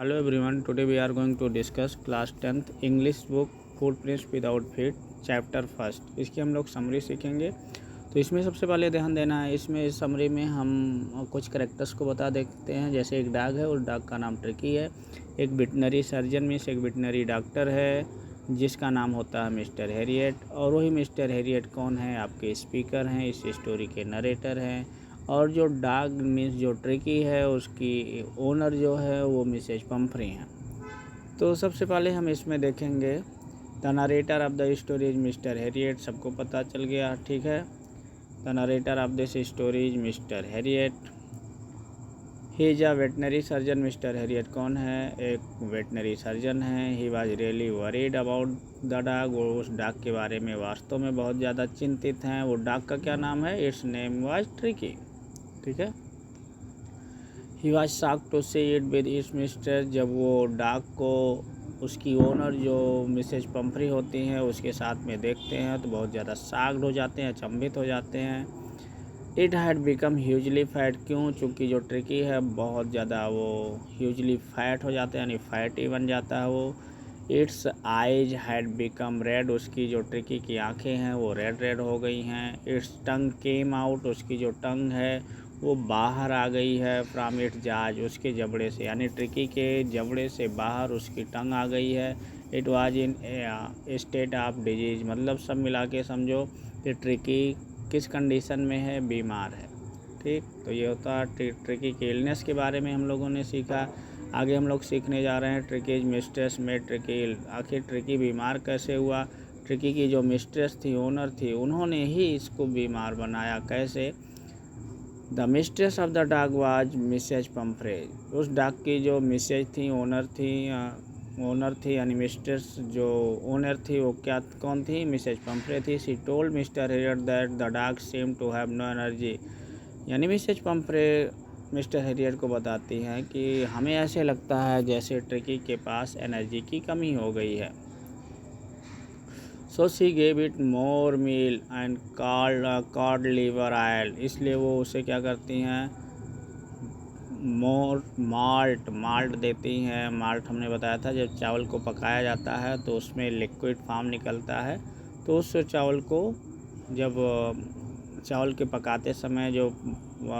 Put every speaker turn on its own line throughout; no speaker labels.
Hello everyone, today we are going to discuss class 10th English book Footprints Without Feet chapter first. इसकी हम लोग summary सीखेंगे। तो इसमें सबसे पहले ध्यान देना है, इसमें इस समरी में हम कुछ करेक्टर्स को बता देते हैं। जैसे एक डॉग है, उस डॉग का नाम ट्रिकी है। एक वेटनरी सर्जन मीन्स एक वेटनरी डॉक्टर है जिसका नाम होता है मिस्टर हैरियट। और वही मिस्टर हैरियट कौन है? आपके स्पीकर हैं, इस स्टोरी के नरेटर हैं। और जो डॉग मीन्स जो ट्रिकी है उसकी ओनर जो है वो मिसेज पंफ्री हैं। तो सबसे पहले हम इसमें देखेंगे the narrator of the story is mister Harriet. सबको पता चल गया, ठीक है। The narrator of this story is mister Harriet. He is a veterinary surgeon. Mister Harriet कौन है? एक वेटनरी सर्जन है। He was really worried about the dog. वो उस डॉग के बारे में वास्तव में बहुत ज़्यादा चिंतित हैं। वो डॉग का क्या नाम है? इट्स नेम वॉज ट्रिकी, ठीक है। He was shock to see it with its mister. जब वो डॉग को उसकी ओनर जो मिसेज पंफ्री होती हैं उसके साथ में देखते हैं तो बहुत ज़्यादा शॉक्ड हो जाते हैं, अचंभित हो जाते हैं। It had become hugely fat. क्यों? चूँकि जो ट्रिकी है बहुत ज़्यादा वो ह्यूजली फैट हो जाता है, यानी फैटी बन जाता है वो। It's eyes had become red. उसकी जो ट्रिकी की आंखें हैं वो रेड रेड हो गई हैं। It's tongue came out. उसकी जो टंग है वो बाहर आ गई है। फ्रॉम इट जाज। उसके जबड़े से, यानी ट्रिकी के जबड़े से बाहर उसकी टंग आ गई है। It was in state of disease. मतलब सब मिला के समझो कि ट्रिकी किस कंडीशन में है? बीमार है, ठीक। तो ये होता है ट्रिकी की इलनेस के बारे में हम लोगों ने सीखा। आगे हम लोग सीखने जा रहे हैं ट्रिकीज मिस्ट्रेस में ट्रिकी। आखिर ट्रिकी बीमार कैसे हुआ? ट्रिकी की जो मिस्ट्रेस थी, ओनर थी, उन्होंने ही इसको बीमार बनाया। कैसे? The mistress of the dog was Mrs Pumphrey. उस डॉग की जो मिसेज थी, ओनर थी यानी मिस्ट्रेस जो ओनर थी वो क्या कौन थी? मिसेज पंफ्रे थी। She told Mr Herriot that the dog seem to have no energy. यानी मिसेज पंफ्रे मिस्टर हैरियट को बताती हैं कि हमें ऐसे लगता है जैसे ट्रिकी के पास एनर्जी की कमी हो गई है। So she gave it more meal and cod liver oil. इसलिए वो उसे क्या करती हैं? मोर माल्ट देती हैं। माल्ट हमने बताया था जब चावल को पकाया जाता है तो उसमें लिक्विड फॉर्म निकलता है। तो उस चावल को जब चावल के पकाते समय जो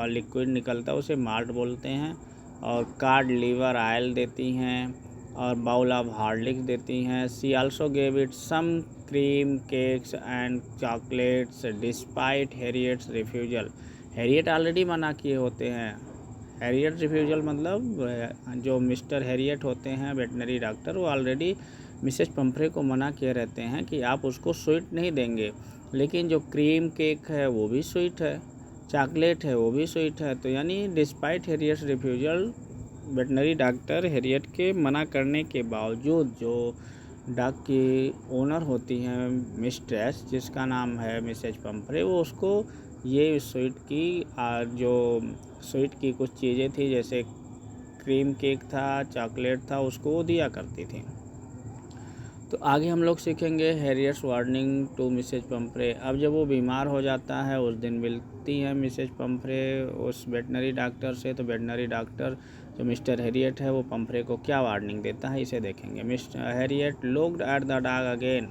लिक्विड निकलता है उसे माल्ट बोलते हैं। और कार्ड लीवर ऑयल देती हैं और बाउल ऑफ हार्लिक्स देती हैं। She also gave it some cream cakes and chocolates despite Herriot's refusal. Herriot already मना किए होते हैं। हैरियट रिफ्यूजल मतलब जो मिस्टर हैरियट होते हैं वेटनरी डॉक्टर, वो ऑलरेडी मिसेस पंफ्रे को मना किए रहते हैं कि आप उसको स्वीट नहीं देंगे। लेकिन जो क्रीम केक है वो भी स्वीट है, चॉकलेट है वो भी स्वीट है। तो यानी despite Herriot's refusal, veterinary doctor Herriot के मना करने के बावजूद जो डॉग की ओनर होती हैं मिस्ट्रेस, जिसका नाम है मिसेज पंफ्रे, वो उसको ये स्वीट की जो स्वीट की कुछ चीज़ें थी जैसे क्रीम केक था, चॉकलेट था, उसको वो दिया करती थी। तो आगे हम लोग सीखेंगे हैरियट्स वार्निंग टू मिसेज पंफ्रे। अब जब वो बीमार हो जाता है उस दिन मिलती है मिसेज पंफ्रे उस वेटनरी डॉक्टर से। तो वेटनरी डॉक्टर जो मिस्टर हैरियट है वो पंफ्रे को क्या वार्निंग देता है इसे देखेंगे। Mister Harriet looked at the dog again.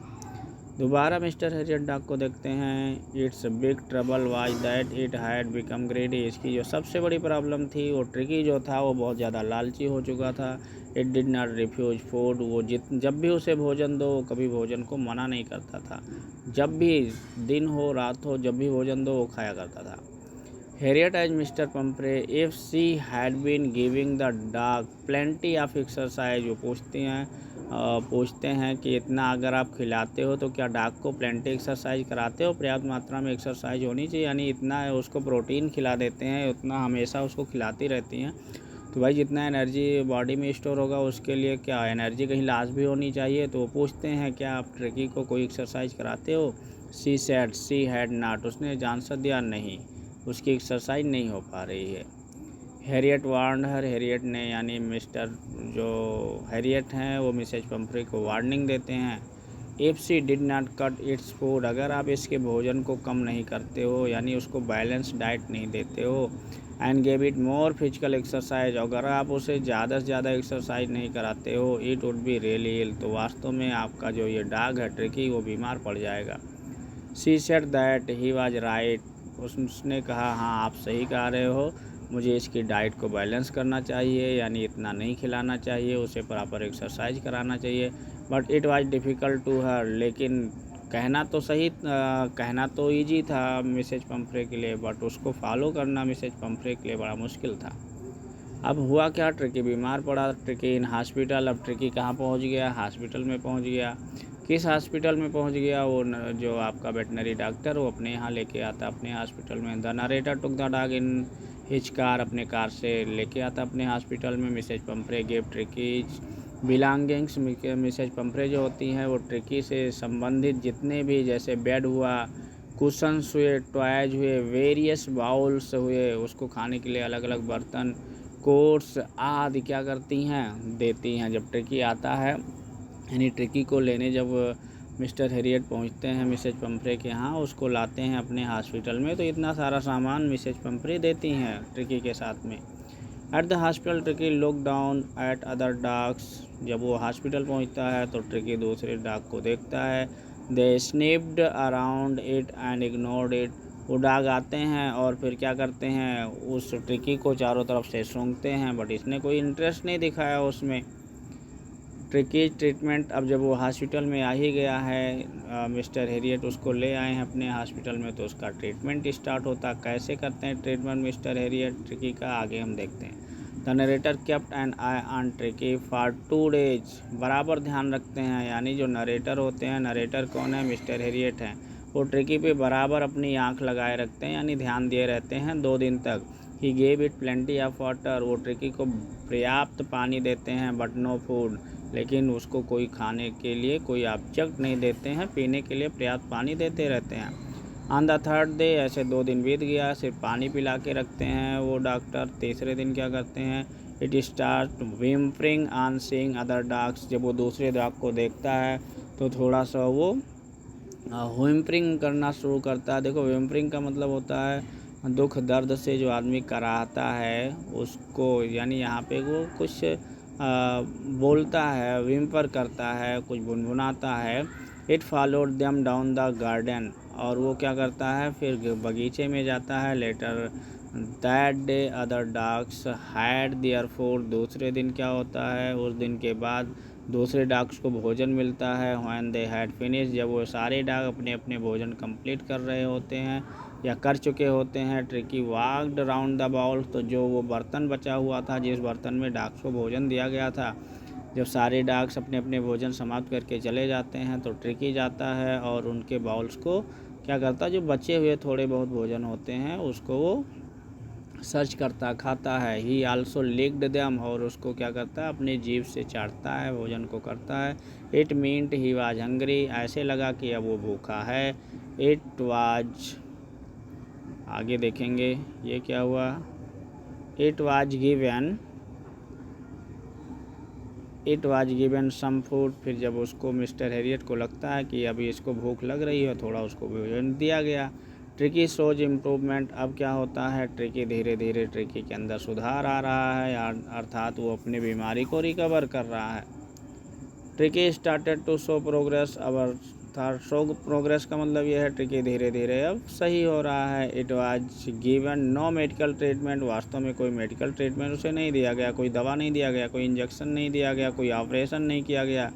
दोबारा मिस्टर हैरियट डॉग को देखते हैं। It's big trouble was that it had become ग्रेडी। इसकी जो सबसे बड़ी प्रॉब्लम थी वो ट्रिकी जो था वो बहुत ज़्यादा लालची हो चुका था। It did not refuse food. वो जब भी उसे भोजन दो वो कभी भोजन को मना नहीं करता था। जब भी दिन हो रात हो जब भी भोजन दो वो खाया करता था। हैरियट एज Mr Pumphrey if she had been giving the dog plenty of exercise. वो पूछते हैं कि इतना अगर आप खिलाते हो तो क्या डॉग को प्लेंटी एक्सरसाइज कराते हो? पर्याप्त मात्रा में एक्सरसाइज होनी चाहिए, यानी इतना उसको प्रोटीन खिला देते हैं, उतना हमेशा उसको खिलाती रहती हैं। तो भाई जितना एनर्जी बॉडी में स्टोर होगा उसके लिए क्या एनर्जी कहीं लॉस भी होनी चाहिए। तो वो पूछते हैं क्या आप ट्रिकी को कोई एक्सरसाइज कराते हो? She said she had not. उसने आंसर दिया नहीं, उसकी एक्सरसाइज नहीं हो पा रही है। हैरियट वार्न हर। हैरियट ने यानी मिस्टर जो हैरियट हैं वो मिसेज पंफ्रे को वार्निंग देते हैं। If she did not cut its food. अगर आप इसके भोजन को कम नहीं करते हो यानी उसको बैलेंस डाइट नहीं देते हो, and gave it more physical exercise. अगर आप उसे ज़्यादा से ज़्यादा एक्सरसाइज नहीं कराते हो, इट वुड बी रियली इल, तो वास्तव में आपका जो ये डॉग है ट्रिकी, वो बीमार पड़ जाएगा। She said that he was right. उसने कहा हाँ आप सही कह रहे हो, मुझे इसकी डाइट को बैलेंस करना चाहिए, यानी इतना नहीं खिलाना चाहिए, उसे प्रॉपर एक्सरसाइज कराना चाहिए। But it was difficult to her, लेकिन कहना तो सही, कहना तो ईजी था मिसेज पंफ्रे के लिए, बट उसको फॉलो करना मिसेज पंफ्रे के लिए बड़ा मुश्किल था। अब हुआ क्या, ट्रिकी बीमार पड़ा, ट्रिकी इन हॉस्पिटल। अब ट्रिकी कहाँ पहुँच गया, हॉस्पिटल में पहुँच गया। किस हॉस्पिटल में पहुँच गया, वो जो आपका वेटनरी डॉक्टर वो अपने यहाँ लेके आता अपने हॉस्पिटल में। The narrator took the dog in his car, अपने कार से लेके आता अपने हॉस्पिटल में। Mrs Pumphrey give Tricki's belongings. Mrs Pumphrey जो होती हैं वो ट्रिकी से संबंधित जितने भी, जैसे बेड हुआ, कुशन्स हुए, टॉयज हुए, वेरियस बाउल्स हुए, उसको खाने के लिए अलग अलग बर्तन, कोट्स आदि क्या करती हैं, देती हैं। जब ट्रिकी आता है, यानी ट्रिकी को लेने जब मिस्टर हेरियट पहुंचते हैं मिसेज पंफ्रे के यहाँ, उसको लाते हैं अपने हॉस्पिटल में, तो इतना सारा सामान मिसेज पंफ्रे देती हैं ट्रिकी के साथ में। At the hospital tricky look down eight other dogs. जब वो हॉस्पिटल पहुंचता है तो ट्रिकी दूसरे डॉग को देखता है। They sniffed around it and ignored it. वो डॉग आते हैं और फिर क्या करते हैं, उस ट्रिकी को चारों तरफ से सूंघते हैं, बट इसने कोई इंटरेस्ट नहीं दिखाया उसमें। ट्रिकी ट्रीटमेंट, अब जब वो हॉस्पिटल में आ ही गया है, मिस्टर हेरियट उसको ले आए हैं अपने हॉस्पिटल में, तो उसका ट्रीटमेंट स्टार्ट होता। कैसे करते हैं ट्रीटमेंट मिस्टर हेरियट ट्रिकी का, आगे हम देखते हैं। The narrator kept an eye on Tricki for 2 days. बराबर ध्यान रखते हैं, यानी जो नरेटर होते हैं, नरेटर कौन है, मिस्टर हेरियट हैं, वो ट्रिकी पे बराबर अपनी आँख लगाए रखते हैं, यानी ध्यान दिए रहते हैं 2 दिन तक। He gave it plenty of water. वो ट्रिकी को पर्याप्त पानी देते हैं, बट नो फूड, लेकिन उसको कोई खाने के लिए कोई ऑब्जेक्ट नहीं देते हैं, पीने के लिए पर्याप्त पानी देते रहते हैं। ऑन द 3rd डे, ऐसे 2 दिन बीत गया, सिर्फ पानी पिला के रखते हैं वो डॉक्टर। तीसरे दिन क्या करते हैं, it start whimpering on seeing other dogs. जब वो दूसरे डॉग को देखता है तो थोड़ा सा वो विम्परिंग करना शुरू करता है। देखो विम्परिंग का मतलब होता है दुख दर्द से जो आदमी कराहता है उसको, यानी यहाँ पे वो कुछ बोलता है, विम्पर करता है, कुछ गुनगुनाता है। It followed them down the garden, और वो क्या करता है, फिर बगीचे में जाता है। Later that day other dogs had their food. दूसरे दिन क्या होता है, उस दिन के बाद दूसरे डॉग्स को भोजन मिलता है। व्हेन दे हैड फिनिश, जब वो सारे डॉग अपने अपने भोजन कंप्लीट कर रहे होते हैं या कर चुके होते हैं, Tricki walked around the bowl. तो जो वो बर्तन बचा हुआ था, जिस बर्तन में डॉग्स को भोजन दिया गया था, जब सारे डॉग्स अपने अपने भोजन समाप्त करके चले जाते हैं तो ट्रिकी जाता है और उनके बाउल्स को क्या करता है, जो बचे हुए थोड़े बहुत भोजन होते हैं उसको वो सर्च करता, खाता है। ही आल्सो लिक्ड देम, और उसको क्या करता है, अपनी जीभ से चाटता है, भोजन को करता है। It meant he was hungry, ऐसे लगा कि अब वो भूखा है। इट वाज, आगे देखेंगे ये क्या हुआ, it was given some food. फिर जब उसको मिस्टर हेरियट को लगता है कि अभी इसको भूख लग रही है, थोड़ा उसको भोजन दिया गया। ट्रिकी सोज इम्प्रूवमेंट, अब क्या होता है, ट्रिकी धीरे धीरे ट्रिकी के अंदर सुधार आ रहा है, अर्थात वो अपनी बीमारी को रिकवर कर रहा है। Tricki started to show progress, अब अर्थात शो प्रोग्रेस का मतलब ये है ट्रिकी धीरे धीरे अब सही हो रहा है। It was given no medical treatment, वास्तव में कोई मेडिकल ट्रीटमेंट उसे नहीं दिया गया, कोई दवा नहीं दिया गया, कोई इंजेक्शन नहीं दिया गया, कोई ऑपरेशन नहीं किया गया।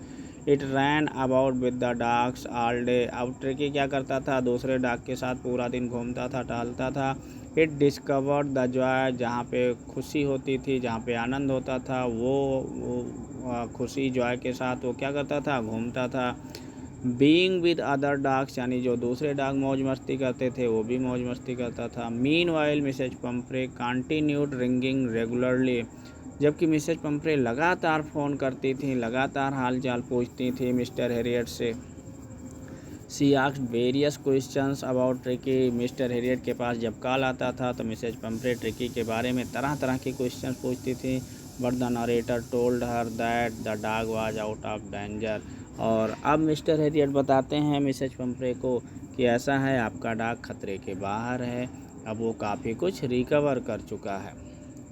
It ran about with the dogs all day. अब ट्रिकी क्या करता था, दूसरे डॉग के साथ पूरा दिन घूमता था, टहलता था। इट डिस्कवर्ड द जॉय, जहाँ पे खुशी होती थी, जहाँ पे आनंद होता था, वो खुशी जॉय के साथ वो क्या करता था, घूमता था। बीइंग विद अदर डॉग्स, यानी जो दूसरे डॉग मौज मस्ती करते थे वो भी मौज मस्ती करता था। Meanwhile Mrs Pumphrey continued ringing regularly, जबकि मिसेज पंफ्रे लगातार फ़ोन करती थी, लगातार हाल चाल पूछती थी मिस्टर हेरियट से। She asked various questions about Tricki. Mister Herriot के पास जब कॉल आता था तो मिसेज पंफ्रे ट्रिकी के बारे में तरह तरह के क्वेश्चंस पूछती थी। But the narrator told her that the dog was out of danger. और अब मिस्टर हेरियट बताते हैं मिसेज पंफ्रे को कि ऐसा है, आपका डॉग खतरे के बाहर है। अब वो काफ़ी कुछ रिकवर कर चुका है।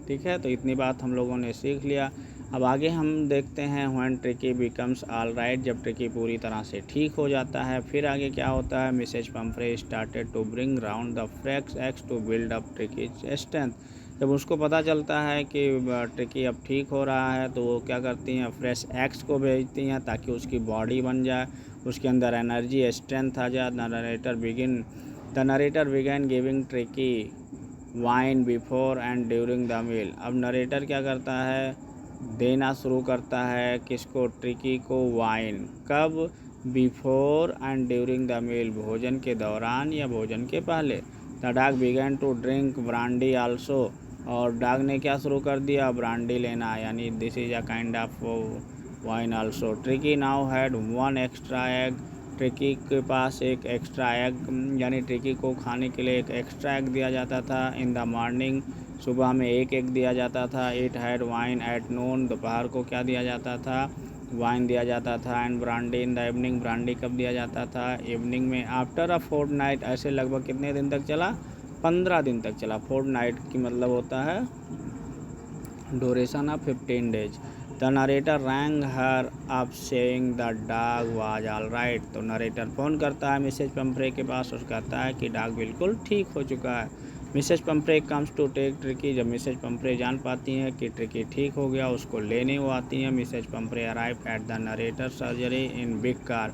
ठीक है, तो इतनी बात हम लोगों ने सीख लिया। अब आगे हम देखते हैं when tricky becomes all right, जब ट्रिकी पूरी तरह से ठीक हो जाता है फिर आगे क्या होता है। Mrs Pumphrey started to bring round the fresh eggs to build up Tricki strength. जब उसको पता चलता है कि ट्रिकी अब ठीक हो रहा है तो वो क्या करती हैं, फ्रेश एग्स को भेजती हैं ताकि उसकी बॉडी बन जाए, उसके अंदर एनर्जी स्ट्रेंथ आ जाए। The narrator began giving Tricki wine before and during the meal. अब नरेटर क्या करता है, देना शुरू करता है किसको, ट्रिकी को वाइन। कब, before and during the meal, भोजन के दौरान या भोजन के पहले। The dog began to drink brandy also, और डॉग ने क्या शुरू कर दिया, ब्रांडी लेना, यानी this is a kind of wine also. Tricki now had one extra egg, Tricki के पास एक एक्स्ट्रा एग, यानी ट्रिकी को खाने के लिए एक एक्स्ट्रा एग दिया जाता था। इन द मॉर्निंग, सुबह में एक एग दिया जाता था। It had wine at noon, दोपहर को क्या दिया जाता था, वाइन दिया जाता था। And brandy in the evening, brandy कब दिया जाता था, इवनिंग में। आफ्टर अ फोर्टनाइट, ऐसे लगभग कितने दिन तक चला, 15 दिन तक चला। फोर्टनाइट की मतलब होता है duration of 15 days. The narrator wrong her up saying the dog was all right. तो नरेटर फ़ोन करता है मिसेज पंफ्रे के पास और कहता है कि डॉग बिल्कुल ठीक हो चुका है। Mrs Pumphrey comes to take Tricki, जब मिसेज पंफ्रे जान पाती हैं कि ट्रिकी ठीक हो गया, उसको लेने वो आती हैं। Mrs Pumphrey arrive at the narrator surgery in big car,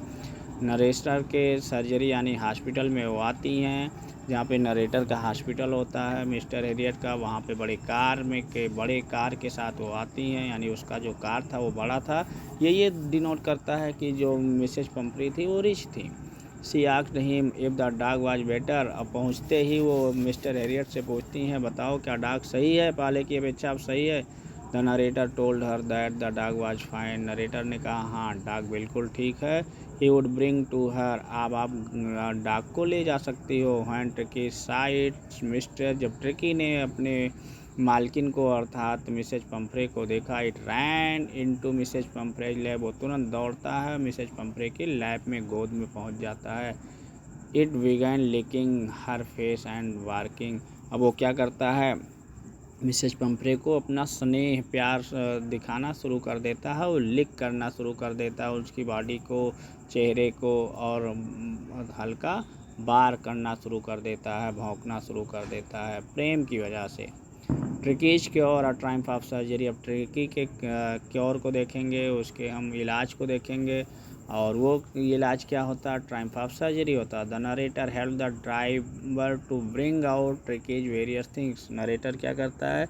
narrator के सर्जरी यानी हॉस्पिटल में वो आती हैं, जहाँ पे नरेटर का हॉस्पिटल होता है मिस्टर हेरियट का, वहाँ पे बड़े कार के साथ वो आती हैं, यानी उसका जो कार था वो बड़ा था। ये डिनोट करता है कि जो मिसेज पंफ्रे थी वो रिच थी। She asked him if the dog was better, अब पहुँचते ही वो मिस्टर हेरियट से पूछती हैं, बताओ क्या डॉग सही है, पहले की अपेक्षा अब सही है। The narrator told her that the dog was fine, narrator ने कहा हाँ डॉग बिल्कुल ठीक है। He would bring to her, अब आप डॉग को ले जा सकती हो। व्हेन ट्रिकी साइट मिस्टर, जब ट्रिकी ने अपने मालकिन को अर्थात मिसेज पंफ्रे को देखा, it ran into Mrs Pumphrey lap, वो तुरंत दौड़ता है मिसेज पंफ्रे की लैब में, गोद में पहुंच जाता है। It began licking her face and barking, अब वो क्या करता है, मिसेज पंफ्रे को अपना स्नेह प्यार दिखाना शुरू कर देता है, वो लिक करना शुरू कर देता है उसकी बॉडी को, चेहरे को, और हल्का बार करना शुरू कर देता है, भौंकना शुरू कर देता है प्रेम की वजह से। ट्रिकीज क्योर और ट्रायम्फ ऑफ सर्जरी, अब ट्रिकी के क्योर को देखेंगे, उसके हम इलाज को देखेंगे, और वो इलाज क्या होता है, ट्रायम्फ ऑफ सर्जरी होता है। The narrator help the driver to bring out Tricki's various things, narrator क्या करता है,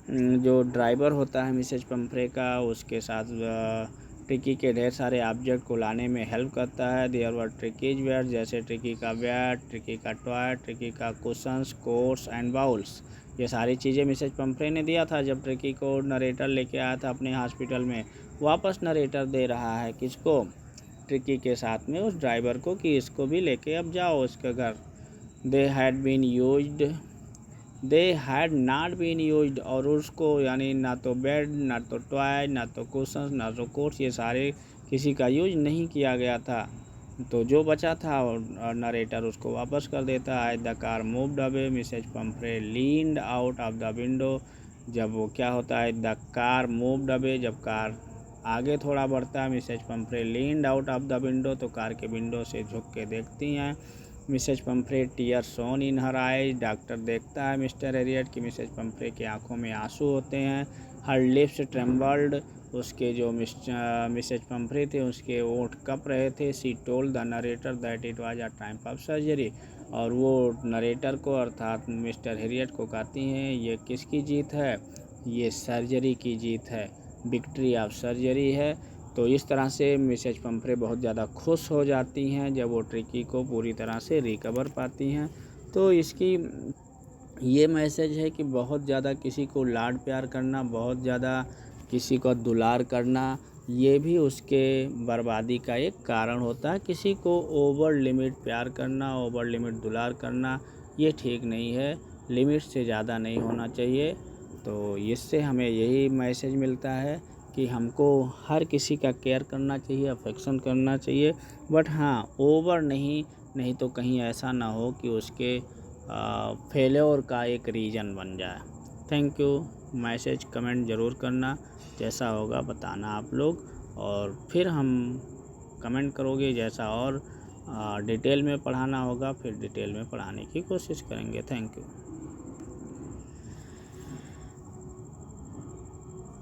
जो ड्राइवर होता है मिसेज पंफ्रे का, उसके साथ ट्रिकी के ढेर सारे ऑब्जेक्ट को लाने में हेल्प करता है। देयर वर ट्रिकीज वेयर, जैसे ट्रिकी का बैट, ट्रिकी का टॉय, ट्रिकी का कुशंस, कोर्स एंड बाउल्स, ये सारी चीज़ें मिसेज पंफ्रे ने दिया था जब ट्रिकी को नरेटर लेके आया था अपने हॉस्पिटल में। वापस नरेटर दे रहा है किसको, ट्रिकी के साथ में उस ड्राइवर को, कि इसको भी लेके अब जाओ उसके घर। They had not been used, और उसको यानी ना तो बेड, ना तो टॉय, ना तो कुशंस, ना तो कोर्स, ये सारे किसी का यूज नहीं किया गया था। तो जो बचा था और नरेटर उसको वापस कर देता है। The car moved away, Mrs Pumphrey leaned out of the window, जब वो क्या होता है, द कार मूव्ड अवे, जब कार आगे थोड़ा बढ़ता है, Mrs Pumphrey leaned out of the window, तो कार के विंडो से झुक के देखती हैं। Mrs Pumphrey tear shone in her eyes, doctor देखता है मिस्टर हेरियट कि मिसेज पंफ्रे की आंखों में आंसू होते हैं। हर लिप्स ट्रेम्बल्ड, उसके जो मिसेज पंफ्रे थे उसके ओंठ कँप रहे थे। सी told the narrator that it was a time of surgery, और वो नरेटर को अर्थात मिस्टर हेरियट को कहती हैं ये किसकी जीत है, ये सर्जरी की जीत है, विक्ट्री ऑफ सर्जरी है। तो इस तरह से मिसेज पंफ्रे बहुत ज़्यादा खुश हो जाती हैं जब वो ट्रिकी को पूरी तरह से रिकवर पाती हैं। तो इसकी ये मैसेज है कि बहुत ज़्यादा किसी को लाड प्यार करना, बहुत ज़्यादा किसी को दुलार करना, ये भी उसके बर्बादी का एक कारण होता है। किसी को ओवर लिमिट प्यार करना, ओवर लिमिट दुलार करना, ये ठीक नहीं है, लिमिट से ज़्यादा नहीं होना चाहिए। तो इससे हमें यही मैसेज मिलता है कि हमको हर किसी का केयर करना चाहिए, अफेक्शन करना चाहिए, बट हाँ ओवर नहीं, नहीं तो कहीं ऐसा ना हो कि उसके फेल्योर का एक रीज़न बन जाए। Thank you. मैसेज कमेंट ज़रूर करना, जैसा होगा बताना आप लोग, और फिर हम कमेंट करोगे जैसा और डिटेल में पढ़ाना होगा फिर डिटेल में पढ़ाने की कोशिश करेंगे। Thank you.